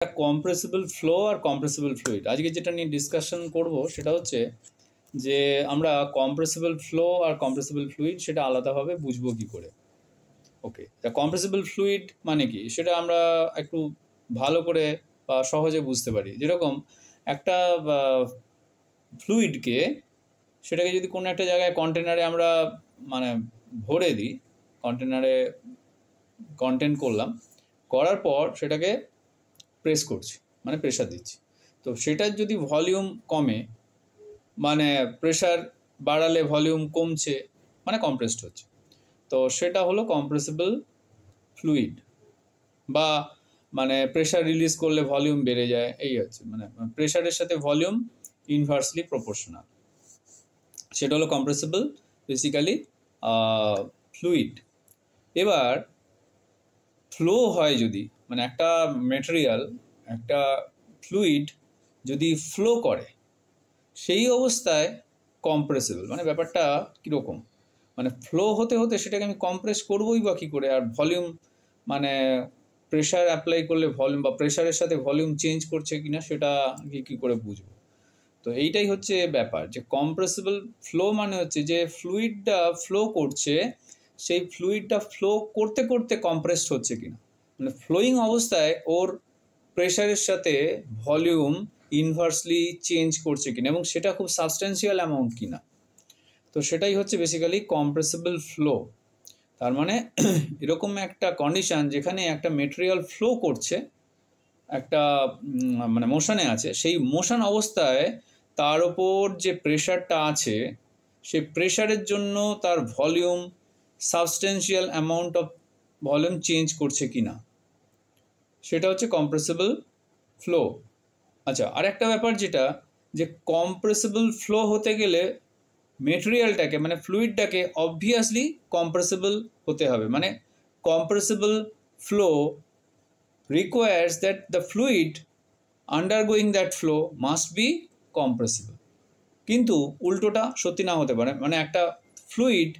Compressible flow আর compressible fluid আজকে যেটা নিয়ে ডিসকাশন করব সেটা হচ্ছে যে আমরা কম্প্রেসিবল ফ্লো আর কম্প্রেসিবল ফ্লুইড সেটা আলাদাভাবে বুঝবো কি করে। ওকে, তা কম্প্রেসিবল ফ্লুইড মানে কি সেটা আমরা একটু ভালো করে বা সহজে বুঝতে পারি। যেরকম একটা ফ্লুইডকে সেটাকে যদি কোনো একটা জায়গায় কন্টেনারে আমরা মানে ভরে দিই, কন্টেনারে কন্টেন্ট করলাম, করার পর সেটাকে প্রেস করছি মানে প্রেশার দিচ্ছি, তো সেটার যদি ভলিউম কমে মানে প্রেশার বাড়ালে ভলিউম কমছে মানে কম্প্রেসড হচ্ছে, তো সেটা হলো কম্প্রেসিবল ফ্লুইড। বা মানে প্রেশার রিলিজ করলে ভলিউম বেড়ে যায়, এই হচ্ছে মানে প্রেশারের সাথে ভলিউম ইনভার্সলি প্রপোর্শনাল, সেটা হলো কম্প্রেসিবল বেসিক্যালি ফ্লুইড। এবার ফ্লো হয় যদি মানে একটা ম্যাটেরিয়াল একটা ফ্লুইড যদি ফ্লো করে সেই অবস্থায় কম্প্রেসিবল, মানে ব্যাপারটা কীরকম, মানে ফ্লো হতে হতে সেটাকে আমি কম্প্রেস করবোই বা কী করে, আর ভলিউম মানে প্রেশার অ্যাপ্লাই করলে ভলিউম বা প্রেশারের সাথে ভলিউম চেঞ্জ করছে কিনা সেটা কী করে বুঝবো। তো এইটাই হচ্ছে ব্যাপার যে কম্প্রেসিবল ফ্লো মানে হচ্ছে যে ফ্লুইডটা ফ্লো করছে, সেই ফ্লুইডটা ফ্লো করতে করতে কম্প্রেসড হচ্ছে কিনা, মানে ফ্লোয়িং অবস্থায় ওর প্রেশারের সাথে ভলিউম ইনভার্সলি চেঞ্জ করছে কিনা এবং সেটা খুব সাবস্টেন্সিয়াল অ্যামাউন্ট কিনা, তো সেটাই হচ্ছে বেসিক্যালি কম্প্রেসিবল ফ্লো। তার মানে এরকম একটা কন্ডিশান যেখানে একটা মেটেরিয়াল ফ্লো করছে, একটা মানে মোশনে আছে, সেই মোশন অবস্থায় তার ওপর যে প্রেশারটা আছে সেই প্রেশারের জন্য তার volume substantial amount of volume change করছে কিনা, সেটা হচ্ছে কম্প্রেসিবল ফ্লো। আচ্ছা, আর একটা ব্যাপার যেটা যে কম্প্রেসিবল ফ্লো হতে গেলে মেটেরিয়ালটাকে মানে ফ্লুইডটাকে অবভিয়াসলি কম্প্রেসিবল হতে হবে, মানে compressible flow requires that the fluid undergoing that flow must be compressible, কিন্তু উল্টোটা সত্যি না হতে পারে, মানে একটা ফ্লুইড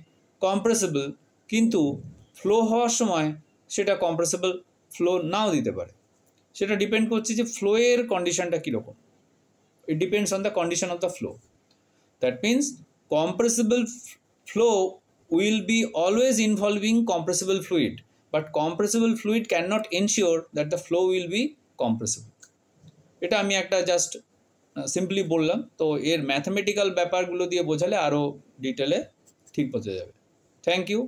কম্প্রেসিবল কিন্তু ফ্লো হওয়ার সময় সেটা কম্প্রেসিবল ফ্লো নাও দিতে পারে, সেটা ডিপেন্ড করছে যে ফ্লোয়ের কন্ডিশনটা কীরকম, it depends on the condition of the flow. That means compressible flow will be always involving compressible fluid, but compressible fluid cannot ensure that the flow will be compressible. এটা আমি একটা জাস্ট সিম্পলি বললাম, তো এর mathematical ব্যাপারগুলো দিয়ে বোঝালে আরও ডিটেলে ঠিক বোঝা যাবে। Thank you.